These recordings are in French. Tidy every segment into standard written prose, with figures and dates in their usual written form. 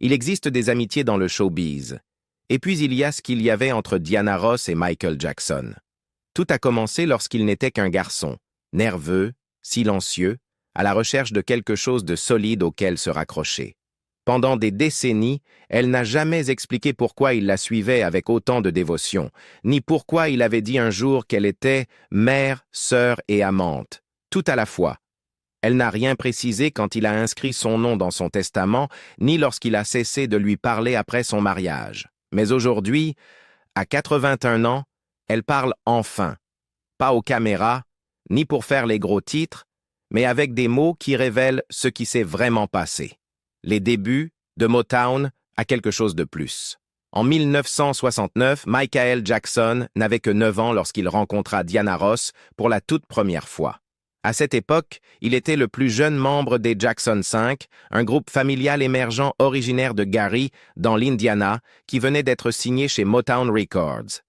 Il existe des amitiés dans le showbiz. Et puis il y a ce qu'il y avait entre Diana Ross et Michael Jackson. Tout a commencé lorsqu'il n'était qu'un garçon, nerveux, silencieux, à la recherche de quelque chose de solide auquel se raccrocher. Pendant des décennies, elle n'a jamais expliqué pourquoi il la suivait avec autant de dévotion, ni pourquoi il avait dit un jour qu'elle était mère, sœur et amante, tout à la fois. Elle n'a rien précisé quand il a inscrit son nom dans son testament, ni lorsqu'il a cessé de lui parler après son mariage. Mais aujourd'hui, à 81 ans, elle parle enfin, pas aux caméras, ni pour faire les gros titres, mais avec des mots qui révèlent ce qui s'est vraiment passé. Les débuts de Motown à quelque chose de plus. En 1969, Michael Jackson n'avait que 9 ans lorsqu'il rencontra Diana Ross pour la toute première fois. À cette époque, il était le plus jeune membre des Jackson 5, un groupe familial émergent originaire de Gary, dans l'Indiana, qui venait d'être signé chez Motown Records.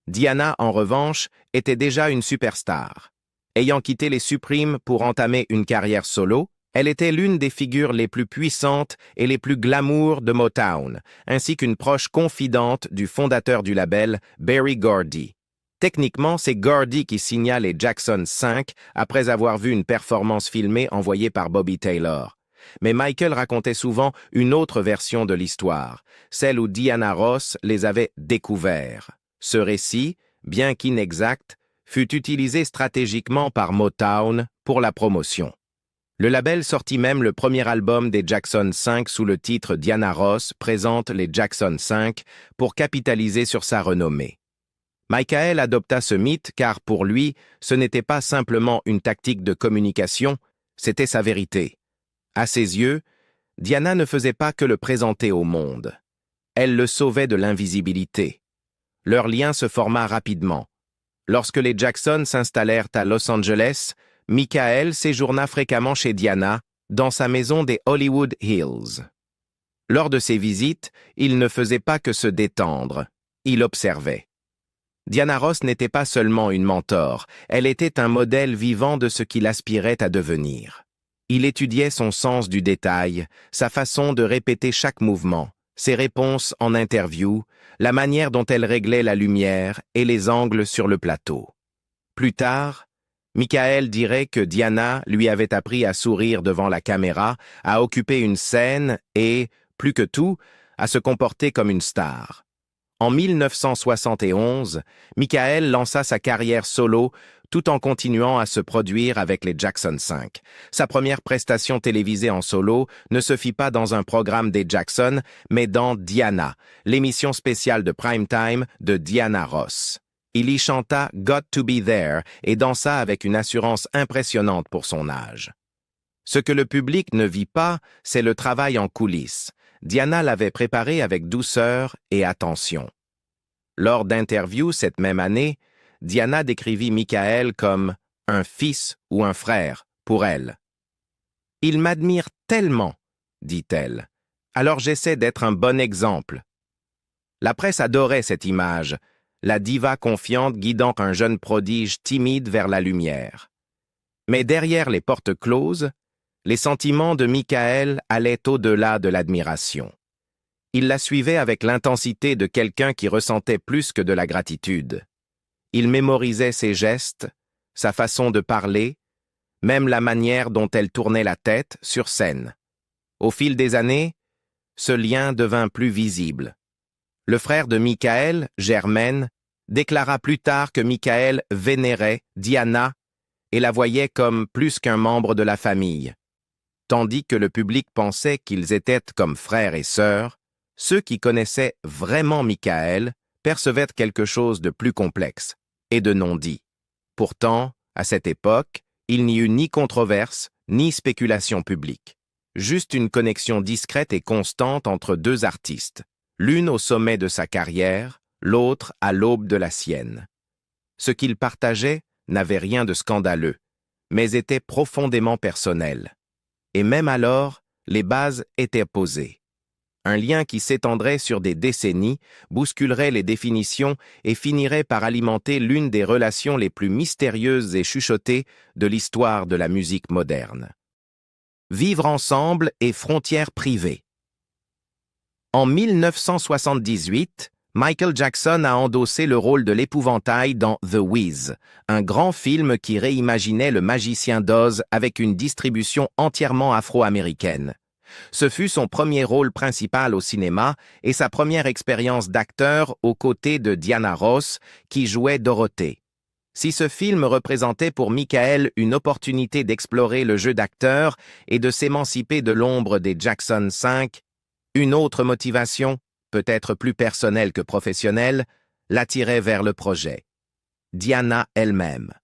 Diana, en revanche, était déjà une superstar. Ayant quitté les Supremes pour entamer une carrière solo, elle était l'une des figures les plus puissantes et les plus glamour de Motown, ainsi qu'une proche confidente du fondateur du label, Berry Gordy. Techniquement, c'est Gordy qui signa les Jackson 5 après avoir vu une performance filmée envoyée par Bobby Taylor. Mais Michael racontait souvent une autre version de l'histoire, celle où Diana Ross les avait découverts. Ce récit, bien qu'inexact, fut utilisé stratégiquement par Motown pour la promotion. Le label sortit même le premier album des Jackson 5 sous le titre Diana Ross présente les Jackson 5 pour capitaliser sur sa renommée. Michael adopta ce mythe car pour lui, ce n'était pas simplement une tactique de communication, c'était sa vérité. À ses yeux, Diana ne faisait pas que le présenter au monde. Elle le sauvait de l'invisibilité. Leur lien se forma rapidement. Lorsque les Jackson s'installèrent à Los Angeles, Michael séjourna fréquemment chez Diana, dans sa maison des Hollywood Hills. Lors de ses visites, il ne faisait pas que se détendre, il observait. Diana Ross n'était pas seulement une mentor, elle était un modèle vivant de ce qu'il aspirait à devenir. Il étudiait son sens du détail, sa façon de répéter chaque mouvement, ses réponses en interview, la manière dont elle réglait la lumière et les angles sur le plateau. Plus tard, Michael dirait que Diana lui avait appris à sourire devant la caméra, à occuper une scène et, plus que tout, à se comporter comme une star. En 1971, Michael lança sa carrière solo tout en continuant à se produire avec les Jackson 5. Sa première prestation télévisée en solo ne se fit pas dans un programme des Jackson, mais dans Diana, l'émission spéciale de prime time de Diana Ross. Il y chanta Got to Be There et dansa avec une assurance impressionnante pour son âge. Ce que le public ne vit pas, c'est le travail en coulisses. Diana l'avait préparé avec douceur et attention. Lors d'interviews cette même année, Diana décrivit Michael comme un fils ou un frère pour elle. « Il m'admire tellement, dit-elle, alors j'essaie d'être un bon exemple. » La presse adorait cette image, la diva confiante guidant un jeune prodige timide vers la lumière. Mais derrière les portes closes, les sentiments de Michael allaient au-delà de l'admiration. Il la suivait avec l'intensité de quelqu'un qui ressentait plus que de la gratitude. Il mémorisait ses gestes, sa façon de parler, même la manière dont elle tournait la tête sur scène. Au fil des années, ce lien devint plus visible. Le frère de Michael, Jermaine, déclara plus tard que Michael vénérait Diana et la voyait comme plus qu'un membre de la famille. Tandis que le public pensait qu'ils étaient comme frères et sœurs, ceux qui connaissaient vraiment Michael percevaient quelque chose de plus complexe et de non dit. Pourtant, à cette époque, il n'y eut ni controverse, ni spéculation publique. Juste une connexion discrète et constante entre deux artistes, l'une au sommet de sa carrière, l'autre à l'aube de la sienne. Ce qu'ils partageaient n'avait rien de scandaleux, mais était profondément personnel. Et même alors, les bases étaient posées. Un lien qui s'étendrait sur des décennies, bousculerait les définitions et finirait par alimenter l'une des relations les plus mystérieuses et chuchotées de l'histoire de la musique moderne. Vivre ensemble et frontières privées. En 1978, Michael Jackson a endossé le rôle de l'épouvantail dans The Wiz, un grand film qui réimaginait le magicien d'Oz avec une distribution entièrement afro-américaine. Ce fut son premier rôle principal au cinéma et sa première expérience d'acteur aux côtés de Diana Ross, qui jouait Dorothée. Si ce film représentait pour Michael une opportunité d'explorer le jeu d'acteur et de s'émanciper de l'ombre des Jackson 5, une autre motivation, peut-être plus personnelle que professionnelle, l'attirait vers le projet. Diana elle-même.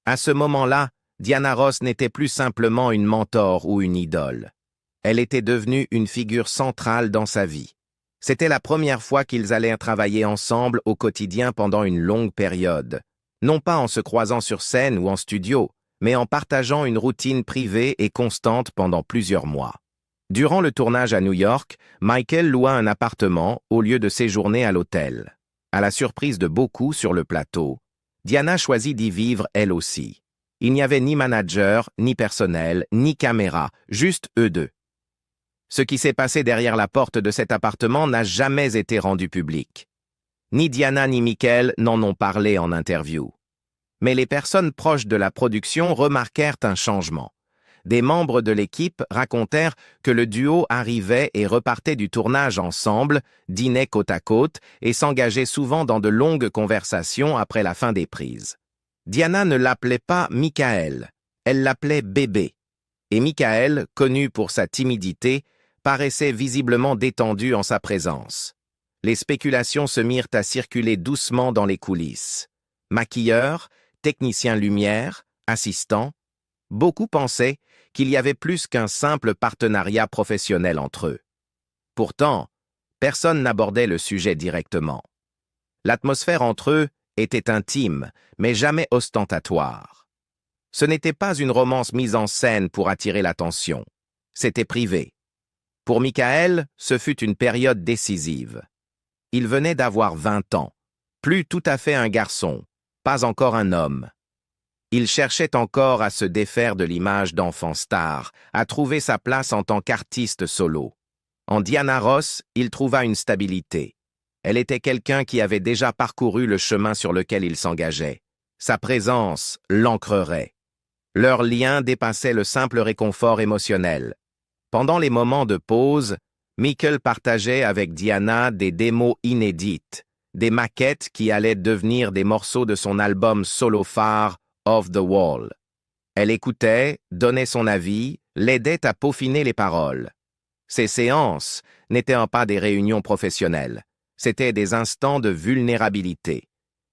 À ce moment-là, Diana Ross n'était plus simplement une mentor ou une idole. Elle était devenue une figure centrale dans sa vie. C'était la première fois qu'ils allaient travailler ensemble au quotidien pendant une longue période. Non pas en se croisant sur scène ou en studio, mais en partageant une routine privée et constante pendant plusieurs mois. Durant le tournage à New York, Michael loua un appartement au lieu de séjourner à l'hôtel. À la surprise de beaucoup sur le plateau, Diana choisit d'y vivre elle aussi. Il n'y avait ni manager, ni personnel, ni caméra, juste eux deux. Ce qui s'est passé derrière la porte de cet appartement n'a jamais été rendu public. Ni Diana ni Michael n'en ont parlé en interview. Mais les personnes proches de la production remarquèrent un changement. Des membres de l'équipe racontèrent que le duo arrivait et repartait du tournage ensemble, dînait côte à côte et s'engageait souvent dans de longues conversations après la fin des prises. Diana ne l'appelait pas Michael, elle l'appelait bébé. Et Michael, connu pour sa timidité, paraissait visiblement détendu en sa présence. Les spéculations se mirent à circuler doucement dans les coulisses. Maquilleurs, techniciens lumière, assistants, beaucoup pensaient qu'il y avait plus qu'un simple partenariat professionnel entre eux. Pourtant, personne n'abordait le sujet directement. L'atmosphère entre eux était intime, mais jamais ostentatoire. Ce n'était pas une romance mise en scène pour attirer l'attention. C'était privé. Pour Michael, ce fut une période décisive. Il venait d'avoir 20 ans, plus tout à fait un garçon, pas encore un homme. Il cherchait encore à se défaire de l'image d'enfant star, à trouver sa place en tant qu'artiste solo. En Diana Ross, il trouva une stabilité. Elle était quelqu'un qui avait déjà parcouru le chemin sur lequel il s'engageait. Sa présence l'ancrerait. Leur lien dépassait le simple réconfort émotionnel. Pendant les moments de pause, Michael partageait avec Diana des démos inédites, des maquettes qui allaient devenir des morceaux de son album solo phare, Off the Wall. Elle écoutait, donnait son avis, l'aidait à peaufiner les paroles. Ces séances n'étaient pas des réunions professionnelles, c'étaient des instants de vulnérabilité.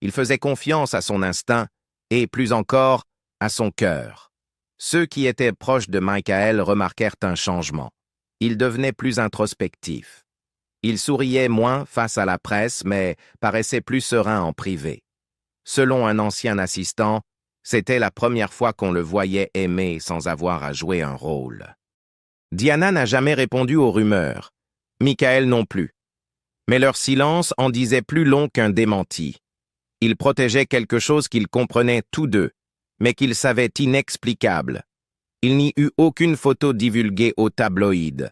Il faisait confiance à son instinct et, plus encore, à son cœur. Ceux qui étaient proches de Michael remarquèrent un changement. Il devenait plus introspectif. Il souriait moins face à la presse, mais paraissait plus serein en privé. Selon un ancien assistant, c'était la première fois qu'on le voyait aimer sans avoir à jouer un rôle. Diana n'a jamais répondu aux rumeurs. Michael non plus. Mais leur silence en disait plus long qu'un démenti. Ils protégeaient quelque chose qu'ils comprenaient tous deux, mais qu'ils savaient inexplicable. Il n'y eut aucune photo divulguée aux tabloïds,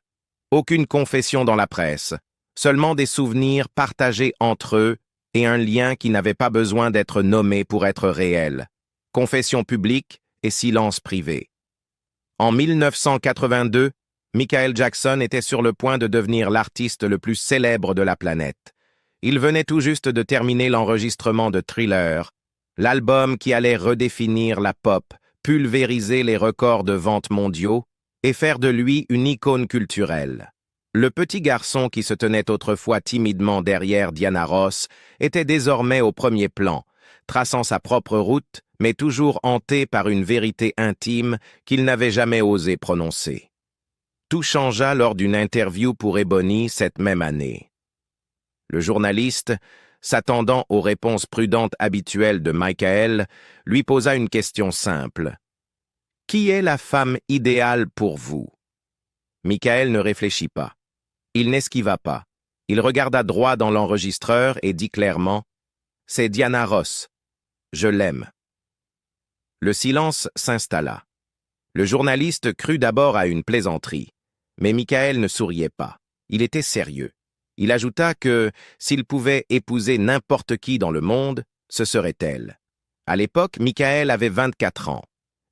aucune confession dans la presse, seulement des souvenirs partagés entre eux et un lien qui n'avait pas besoin d'être nommé pour être réel. Confession publique et silence privé. En 1982, Michael Jackson était sur le point de devenir l'artiste le plus célèbre de la planète. Il venait tout juste de terminer l'enregistrement de Thriller, l'album qui allait redéfinir la pop, pulvériser les records de ventes mondiaux et faire de lui une icône culturelle. Le petit garçon qui se tenait autrefois timidement derrière Diana Ross était désormais au premier plan, traçant sa propre route, mais toujours hanté par une vérité intime qu'il n'avait jamais osé prononcer. Tout changea lors d'une interview pour Ebony cette même année. Le journaliste, s'attendant aux réponses prudentes habituelles de Michael, lui posa une question simple. « Qui est la femme idéale pour vous ?» Michael ne réfléchit pas. Il n'esquiva pas. Il regarda droit dans l'enregistreur et dit clairement « C'est Diana Ross. Je l'aime. » Le silence s'installa. Le journaliste crut d'abord à une plaisanterie, mais Michael ne souriait pas. Il était sérieux. Il ajouta que, s'il pouvait épouser n'importe qui dans le monde, ce serait elle. À l'époque, Michael avait 24 ans.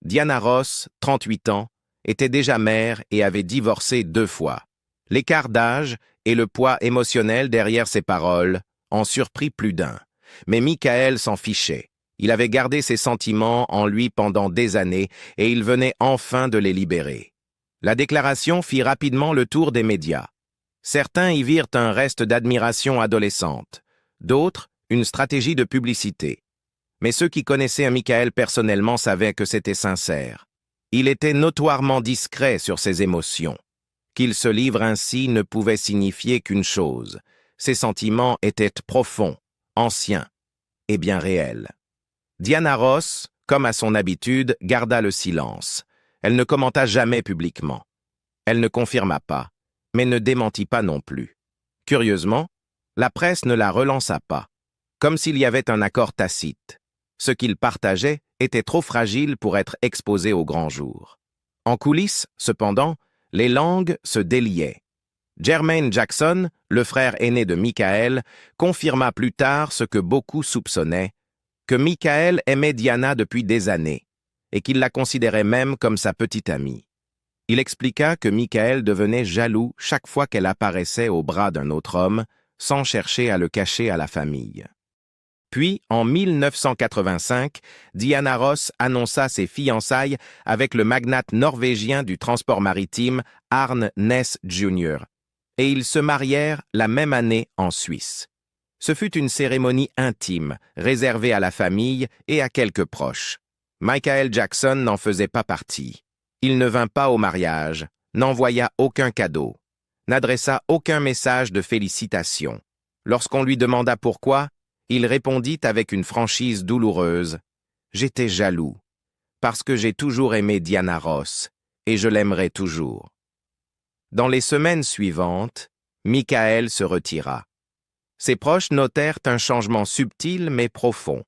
Diana Ross, 38 ans, était déjà mère et avait divorcé 2 fois. L'écart d'âge et le poids émotionnel derrière ses paroles en surprit plus d'un. Mais Michael s'en fichait. Il avait gardé ses sentiments en lui pendant des années et il venait enfin de les libérer. La déclaration fit rapidement le tour des médias. Certains y virent un reste d'admiration adolescente, d'autres une stratégie de publicité. Mais ceux qui connaissaient Michael personnellement savaient que c'était sincère. Il était notoirement discret sur ses émotions. Qu'il se livre ainsi ne pouvait signifier qu'une chose. Ses sentiments étaient profonds, anciens et bien réels. Diana Ross, comme à son habitude, garda le silence. Elle ne commenta jamais publiquement. Elle ne confirma pas, mais ne démentit pas non plus. Curieusement, la presse ne la relança pas, comme s'il y avait un accord tacite. Ce qu'ils partageaient était trop fragile pour être exposé au grand jour. En coulisses, cependant, les langues se déliaient. Jermaine Jackson, le frère aîné de Michael, confirma plus tard ce que beaucoup soupçonnaient, que Michael aimait Diana depuis des années, et qu'il la considérait même comme sa petite amie. Il expliqua que Michael devenait jaloux chaque fois qu'elle apparaissait au bras d'un autre homme, sans chercher à le cacher à la famille. Puis, en 1985, Diana Ross annonça ses fiançailles avec le magnate norvégien du transport maritime Arne Næss Jr., et ils se marièrent la même année en Suisse. Ce fut une cérémonie intime, réservée à la famille et à quelques proches. Michael Jackson n'en faisait pas partie. Il ne vint pas au mariage, n'envoya aucun cadeau, n'adressa aucun message de félicitations. Lorsqu'on lui demanda pourquoi, il répondit avec une franchise douloureuse « J'étais jaloux, parce que j'ai toujours aimé Diana Ross, et je l'aimerai toujours. » Dans les semaines suivantes, Michael se retira. Ses proches notèrent un changement subtil mais profond.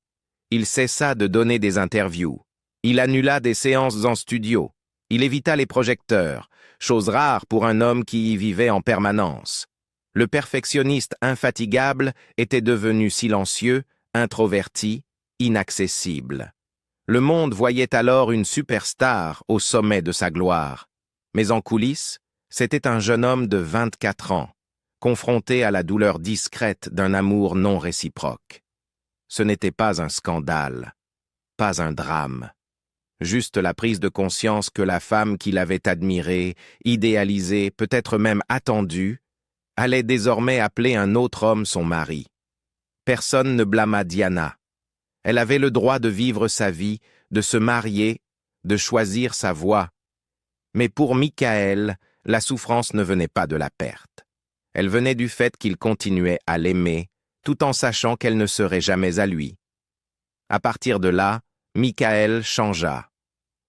Il cessa de donner des interviews. Il annula des séances en studio. Il évita les projecteurs, chose rare pour un homme qui y vivait en permanence. Le perfectionniste infatigable était devenu silencieux, introverti, inaccessible. Le monde voyait alors une superstar au sommet de sa gloire. Mais en coulisses, c'était un jeune homme de 24 ans, confronté à la douleur discrète d'un amour non réciproque. Ce n'était pas un scandale, pas un drame. Juste la prise de conscience que la femme qu'il avait admirée, idéalisée, peut-être même attendue, allait désormais appeler un autre homme son mari. Personne ne blâma Diana. Elle avait le droit de vivre sa vie, de se marier, de choisir sa voie. Mais pour Michael, la souffrance ne venait pas de la perte. Elle venait du fait qu'il continuait à l'aimer, tout en sachant qu'elle ne serait jamais à lui. À partir de là, Michael changea.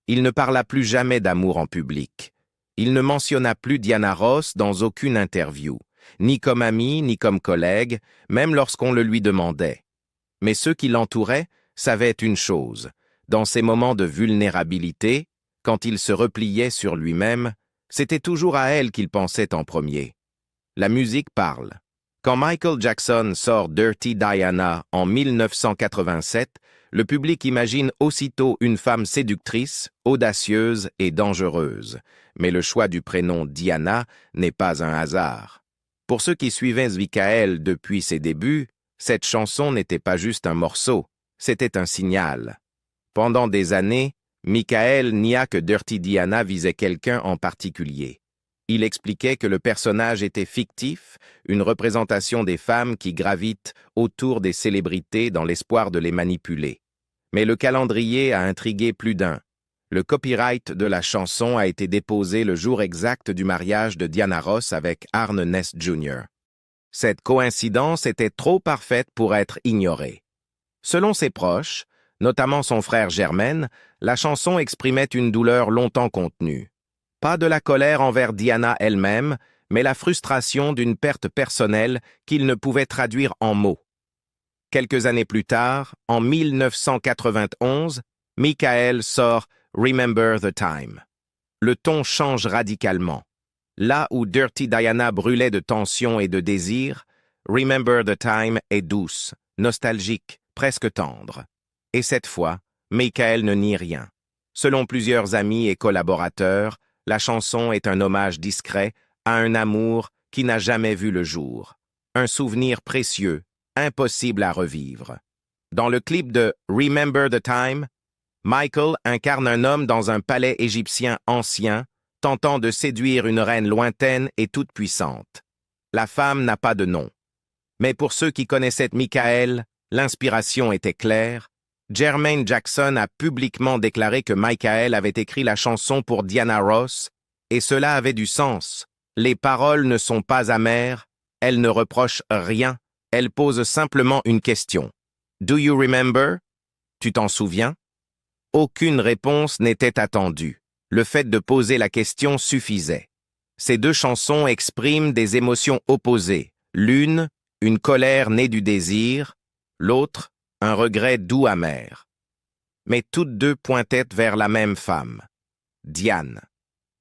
Il ne parla plus jamais d'amour en public. Il ne mentionna plus Diana Ross dans aucune interview, ni comme ami, ni comme collègue, même lorsqu'on le lui demandait. Mais ceux qui l'entouraient savaient une chose. Dans ces moments de vulnérabilité, quand il se repliait sur lui-même, c'était toujours à elle qu'il pensait en premier. La musique parle. Quand Michael Jackson sort Dirty Diana en 1987, le public imagine aussitôt une femme séductrice, audacieuse et dangereuse. Mais le choix du prénom Diana n'est pas un hasard. Pour ceux qui suivaient Michael depuis ses débuts, cette chanson n'était pas juste un morceau, c'était un signal. Pendant des années, Michael nia que Dirty Diana visait quelqu'un en particulier. Il expliquait que le personnage était fictif, une représentation des femmes qui gravitent autour des célébrités dans l'espoir de les manipuler. Mais le calendrier a intrigué plus d'un. Le copyright de la chanson a été déposé le jour exact du mariage de Diana Ross avec Arne Næss Jr. Cette coïncidence était trop parfaite pour être ignorée. Selon ses proches, notamment son frère Jermaine, la chanson exprimait une douleur longtemps contenue. Pas de la colère envers Diana elle-même, mais la frustration d'une perte personnelle qu'il ne pouvait traduire en mots. Quelques années plus tard, en 1991, Michael sort Remember the Time. Le ton change radicalement. Là où Dirty Diana brûlait de tension et de désir, Remember the Time est douce, nostalgique, presque tendre. Et cette fois, Michael ne nie rien. Selon plusieurs amis et collaborateurs, la chanson est un hommage discret à un amour qui n'a jamais vu le jour. Un souvenir précieux, impossible à revivre. Dans le clip de Remember the Time, Michael incarne un homme dans un palais égyptien ancien, tentant de séduire une reine lointaine et toute puissante. La femme n'a pas de nom. Mais pour ceux qui connaissaient Michael, l'inspiration était claire. Jermaine Jackson a publiquement déclaré que Michael avait écrit la chanson pour Diana Ross, et cela avait du sens. Les paroles ne sont pas amères, elles ne reprochent rien, elles posent simplement une question. Do you remember? Tu t'en souviens? Aucune réponse n'était attendue. Le fait de poser la question suffisait. Ces deux chansons expriment des émotions opposées. L'une, une colère née du désir, l'autre, un regret doux amer. Mais toutes deux pointaient vers la même femme, Diane.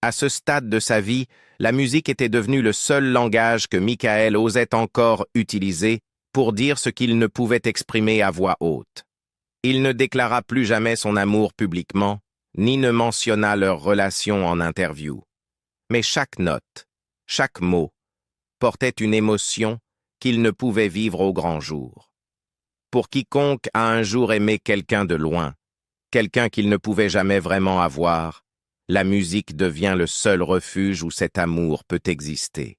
À ce stade de sa vie, la musique était devenue le seul langage que Michael osait encore utiliser pour dire ce qu'il ne pouvait exprimer à voix haute. Il ne déclara plus jamais son amour publiquement, ni ne mentionna leur relation en interview. Mais chaque note, chaque mot, portait une émotion qu'il ne pouvait vivre au grand jour. Pour quiconque a un jour aimé quelqu'un de loin, quelqu'un qu'il ne pouvait jamais vraiment avoir, la musique devient le seul refuge où cet amour peut exister.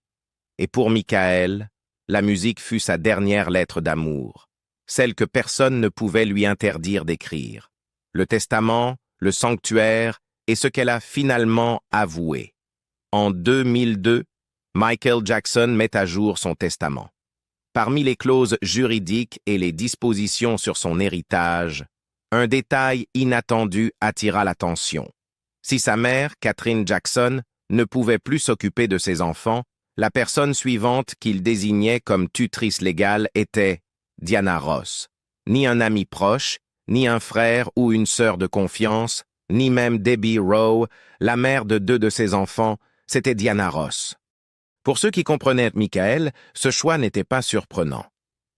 Et pour Michael, la musique fut sa dernière lettre d'amour, celle que personne ne pouvait lui interdire d'écrire. Le testament, le sanctuaire et ce qu'elle a finalement avoué. En 2002, Michael Jackson met à jour son testament. Parmi les clauses juridiques et les dispositions sur son héritage, un détail inattendu attira l'attention. Si sa mère, Catherine Jackson, ne pouvait plus s'occuper de ses enfants, la personne suivante qu'il désignait comme tutrice légale était Diana Ross. Ni un ami proche, ni un frère ou une sœur de confiance, ni même Debbie Rowe, la mère de deux de ses enfants, c'était Diana Ross. Pour ceux qui comprenaient Michael, ce choix n'était pas surprenant.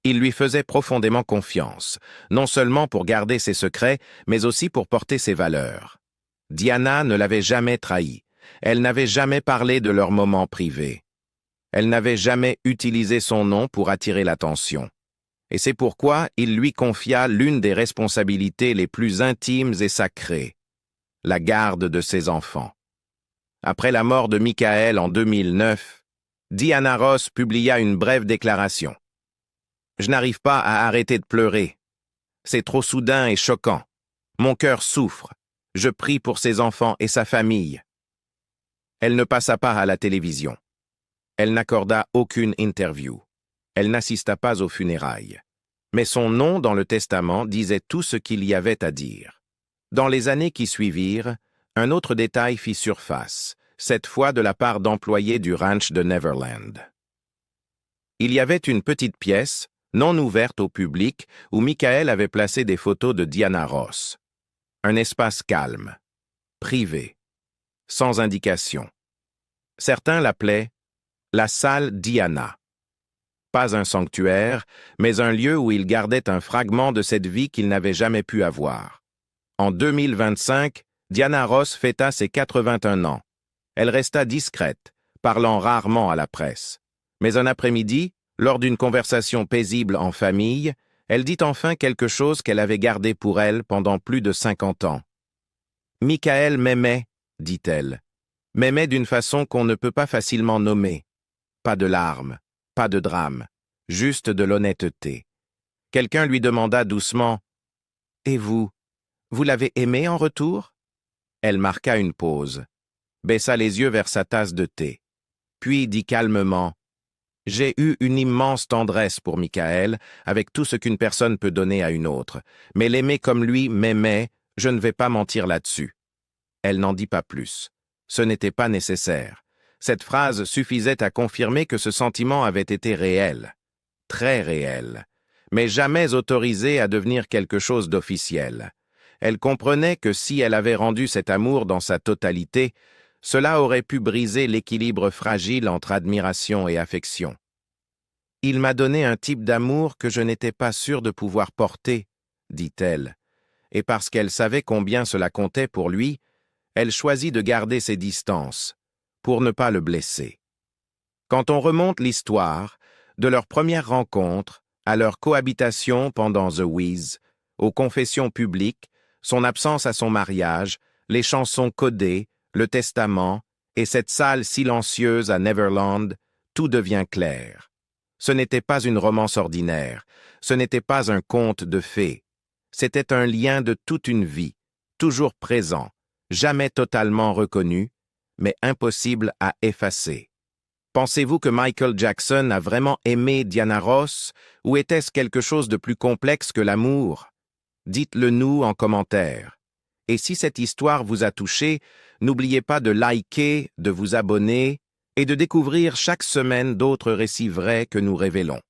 Il lui faisait profondément confiance, non seulement pour garder ses secrets, mais aussi pour porter ses valeurs. Diana ne l'avait jamais trahi. Elle n'avait jamais parlé de leurs moments privés. Elle n'avait jamais utilisé son nom pour attirer l'attention. Et c'est pourquoi il lui confia l'une des responsabilités les plus intimes et sacrées, la garde de ses enfants. Après la mort de Michael en 2009, Diana Ross publia une brève déclaration. « Je n'arrive pas à arrêter de pleurer. C'est trop soudain et choquant. Mon cœur souffre. Je prie pour ses enfants et sa famille. » Elle ne passa pas à la télévision. Elle n'accorda aucune interview. Elle n'assista pas aux funérailles. Mais son nom dans le testament disait tout ce qu'il y avait à dire. Dans les années qui suivirent, un autre détail fit surface, cette fois de la part d'employés du ranch de Neverland. Il y avait une petite pièce, non ouverte au public, où Michael avait placé des photos de Diana Ross. Un espace calme, privé, sans indication. Certains l'appelaient la salle Diana. Pas un sanctuaire, mais un lieu où il gardait un fragment de cette vie qu'il n'avait jamais pu avoir. En 2025, Diana Ross fêta ses 81 ans. Elle resta discrète, parlant rarement à la presse. Mais un après-midi, lors d'une conversation paisible en famille, elle dit enfin quelque chose qu'elle avait gardé pour elle pendant plus de 50 ans. « Michael m'aimait, dit-elle. M'aimait d'une façon qu'on ne peut pas facilement nommer. Pas de larmes, pas de drame, juste de l'honnêteté. » Quelqu'un lui demanda doucement « Et vous, vous l'avez aimé en retour ?» Elle marqua une pause, baissa les yeux vers sa tasse de thé, puis dit calmement « J'ai eu une immense tendresse pour Michael, avec tout ce qu'une personne peut donner à une autre, mais l'aimer comme lui m'aimait, je ne vais pas mentir là-dessus. » Elle n'en dit pas plus. Ce n'était pas nécessaire. Cette phrase suffisait à confirmer que ce sentiment avait été réel, très réel, mais jamais autorisé à devenir quelque chose d'officiel. Elle comprenait que si elle avait rendu cet amour dans sa totalité, cela aurait pu briser l'équilibre fragile entre admiration et affection. Il m'a donné un type d'amour que je n'étais pas sûre de pouvoir porter, dit-elle, et parce qu'elle savait combien cela comptait pour lui, elle choisit de garder ses distances, pour ne pas le blesser. Quand on remonte l'histoire, de leur première rencontre, à leur cohabitation pendant The Wiz, aux confessions publiques, son absence à son mariage, les chansons codées, le testament et cette salle silencieuse à Neverland, tout devient clair. Ce n'était pas une romance ordinaire, ce n'était pas un conte de fées, c'était un lien de toute une vie, toujours présent, jamais totalement reconnu, mais impossible à effacer. Pensez-vous que Michael Jackson a vraiment aimé Diana Ross, ou était-ce quelque chose de plus complexe que l'amour? Dites-le nous en commentaire. Et si cette histoire vous a touché, n'oubliez pas de liker, de vous abonner et de découvrir chaque semaine d'autres récits vrais que nous révélons.